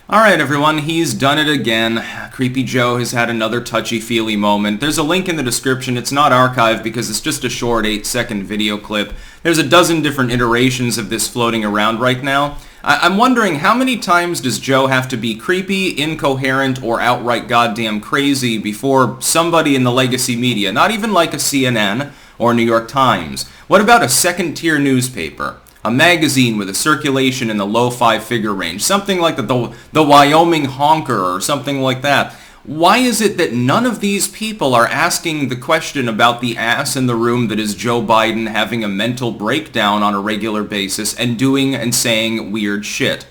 Alright everyone, he's done it again. Creepyjoe has had another touchy-feely moment. There's a link in the description. It's not archived because it's just a short 8-second video clip. There's a dozen different iterations of this floating around right now. I'm wondering, how many times does Joe have to be creepy, incoherent, or outright goddamn crazy before somebody in the legacy media, not even like a CNN or New York Times, what about a second-tier newspaper? A magazine with a circulation in the low five-figure range, something like the Wyoming Honker or something like that. Why is it that none of these people are asking the question about the ass in the room that is Joe Biden having a mental breakdown on a regular basis and doing and saying weird shit?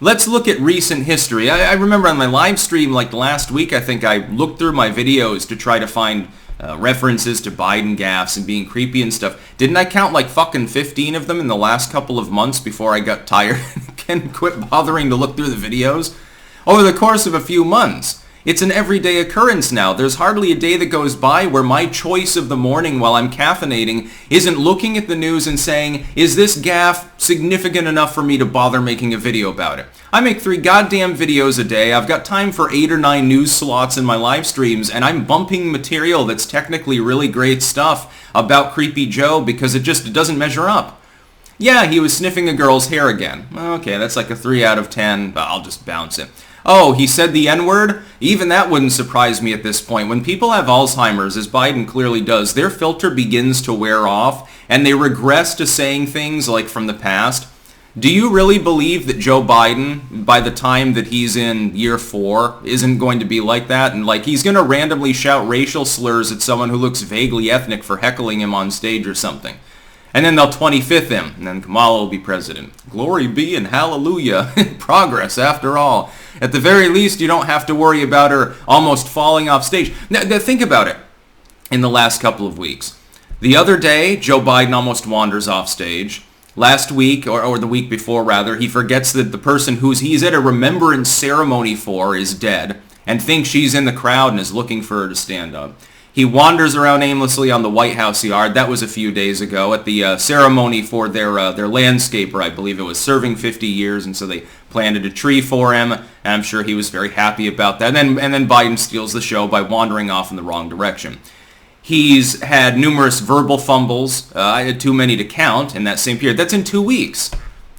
Let's look at recent history. I remember on my live stream like last week, I think I looked through my videos to try to find references to Biden gaffes and being creepy and stuff. Didn't I count like fucking 15 of them in the last couple of months before I got tired and quit bothering to look through the videos? Over the course of a few months. It's an everyday occurrence now. There's hardly a day that goes by where my choice of the morning while I'm caffeinating isn't looking at the news and saying, is this gaffe significant enough for me to bother making a video about it? I make 3 goddamn videos a day. I've got time for 8 or 9 news slots in my live streams, and I'm bumping material that's technically really great stuff about Creepyjoe because it doesn't measure up. Yeah, he was sniffing a girl's hair again. Okay, that's like a 3 out of 10, but I'll just bounce it. Oh, he said the N-word? Even that wouldn't surprise me at this point. When people have Alzheimer's, as Biden clearly does, their filter begins to wear off, and they regress to saying things like from the past. Do you really believe that Joe Biden, by the time that he's in year 4, isn't going to be like that? And like he's going to randomly shout racial slurs at someone who looks vaguely ethnic for heckling him on stage or something. And then they'll 25th him, and then Kamala will be president. Glory be and hallelujah. Progress, after all. At the very least, you don't have to worry about her almost falling off stage. Now, think about it in the last couple of weeks. The other day, Joe Biden almost wanders off stage. Last week, or the week before rather, he forgets that the person he's at a remembrance ceremony for is dead, and thinks she's in the crowd and is looking for her to stand up. He wanders around aimlessly on the White House yard. That was a few days ago at the ceremony for their landscaper, I believe it was, serving 50 years, and so they planted a tree for him, and I'm sure he was very happy about that. And then Biden steals the show by wandering off in the wrong direction. He's had numerous verbal fumbles, too many to count in that same period. That's in 2 weeks.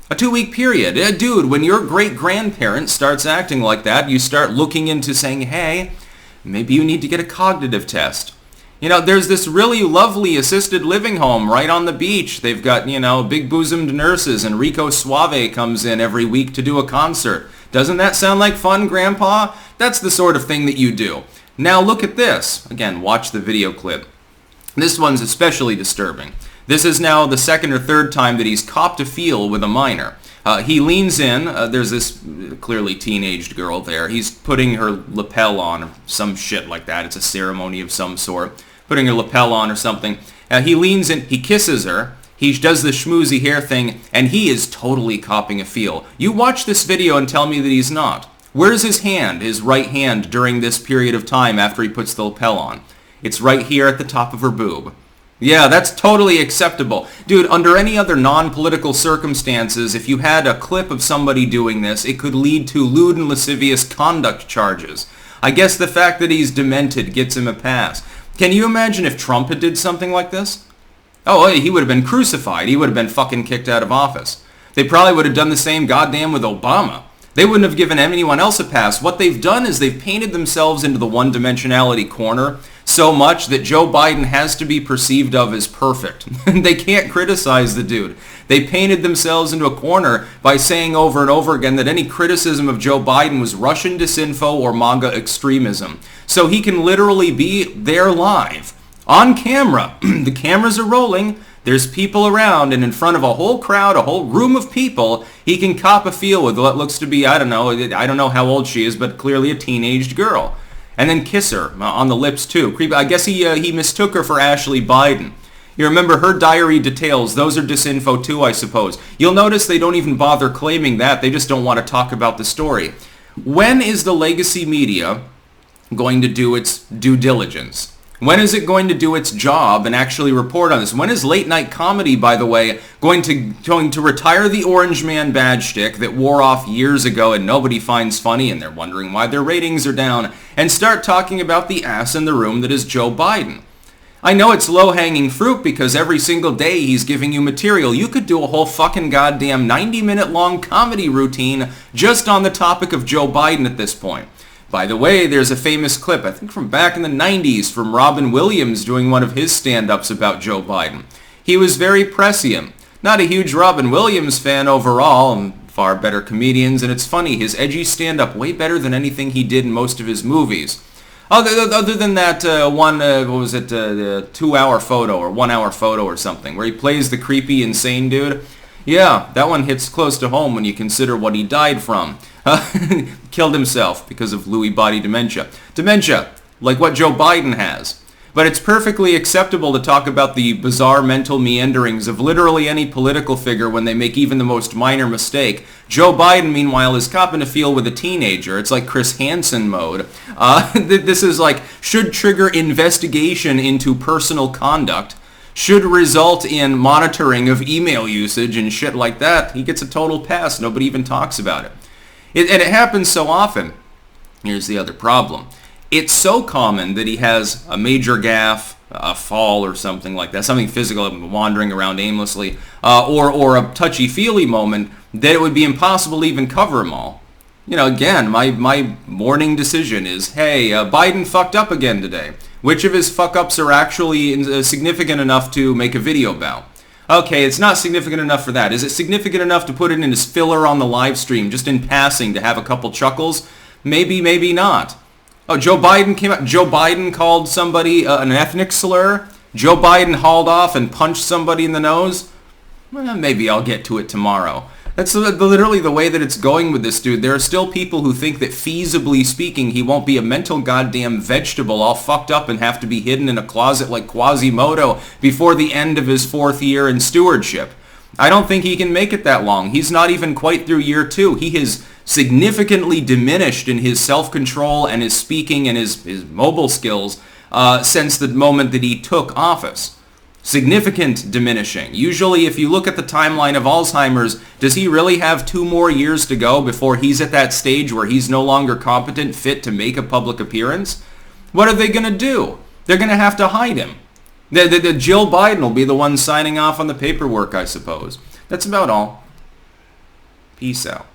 A 2-week period. Dude, when your great-grandparent starts acting like that, you start looking into saying, hey, maybe you need to get a cognitive test. You know, there's this really lovely assisted living home right on the beach. They've got, big-bosomed nurses, and Rico Suave comes in every week to do a concert. Doesn't that sound like fun, Grandpa? That's the sort of thing that you do. Now look at this. Again, watch the video clip. This one's especially disturbing. This is now the 2nd or 3rd time that he's copped a feel with a minor. He leans in. There's this clearly teenaged girl there. He's putting her lapel on, or some shit like that. It's a ceremony of some sort. Putting her lapel on or something. He leans in. He kisses her. He does the schmoozy hair thing, and he is totally copping a feel. You watch this video and tell me that he's not. Where's his hand, his right hand, during this period of time after he puts the lapel on? It's right here at the top of her boob. Yeah, that's totally acceptable. Dude, under any other non-political circumstances, if you had a clip of somebody doing this, it could lead to lewd and lascivious conduct charges. I guess the fact that he's demented gets him a pass. Can you imagine if Trump had did something like this? Oh, he would have been crucified. He would have been fucking kicked out of office. They probably would have done the same goddamn with Obama. They wouldn't have given anyone else a pass. What they've done is they've painted themselves into the one-dimensionality corner so much that Joe Biden has to be perceived of as perfect. They can't criticize the dude. They painted themselves into a corner by saying over and over again that any criticism of Joe Biden was Russian disinfo or MAGA extremism. So he can literally be there live, on camera. The cameras are rolling. There's people around, and in front of a whole crowd, a whole room of people, he can cop a feel with what looks to be, I don't know how old she is, but clearly a teenaged girl. And then kiss her on the lips, too. I guess he mistook her for Ashley Biden. You remember her diary details. Those are disinfo, too, I suppose. You'll notice they don't even bother claiming that. They just don't want to talk about the story. When is the legacy media going to do its due diligence? When is it going to do its job and actually report on this? When is late night comedy, by the way, going to retire the Orange Man badge shtick that wore off years ago and nobody finds funny and they're wondering why their ratings are down, and start talking about the ass in the room that is Joe Biden? I know it's low-hanging fruit because every single day he's giving you material. You could do a whole fucking goddamn 90-minute long comedy routine just on the topic of Joe Biden at this point. By the way, there's a famous clip, I think from back in the 90s, from Robin Williams doing one of his stand-ups about Joe Biden. He was very prescient. Not a huge Robin Williams fan overall, and far better comedians, and it's funny, his edgy stand-up way better than anything he did in most of his movies. Other than that one, what was it, the 2-hour photo or 1-hour photo or something, where he plays the creepy, insane dude. Yeah, that one hits close to home when you consider what he died from. Killed himself because of Lewy body dementia. Dementia, like what Joe Biden has. But it's perfectly acceptable to talk about the bizarre mental meanderings of literally any political figure when they make even the most minor mistake. Joe Biden, meanwhile, is copping a feel with a teenager. It's like Chris Hansen mode. This is like, should trigger investigation into personal conduct, should result in monitoring of email usage and shit like that. He gets a total pass. Nobody even talks about it. And it happens so often. Here's the other problem. It's so common that he has a major gaffe, a fall or something like that, something physical, wandering around aimlessly, or a touchy-feely moment, that it would be impossible to even cover them all. You know, again, my morning decision is, hey, Biden fucked up again today. Which of his fuck-ups are actually significant enough to make a video about? Okay, it's not significant enough for that. Is it significant enough to put it in as filler on the live stream, just in passing, to have a couple chuckles? Maybe, maybe not. Oh, Joe Biden came out. Joe Biden called somebody an ethnic slur. Joe Biden hauled off and punched somebody in the nose. Well, maybe I'll get to it tomorrow. That's literally the way that it's going with this dude. There are still people who think that feasibly speaking, he won't be a mental goddamn vegetable all fucked up and have to be hidden in a closet like Quasimodo before the end of his 4th year in stewardship. I don't think he can make it that long. He's not even quite through year 2. He has significantly diminished in his self-control and his speaking and his mobile skills since the moment that he took office. Significant diminishing. Usually, if you look at the timeline of Alzheimer's, does he really have 2 more years to go before he's at that stage where he's no longer competent, fit to make a public appearance? What are they going to do? They're going to have to hide him. The Jill Biden will be the one signing off on the paperwork, I suppose. That's about all. Peace out.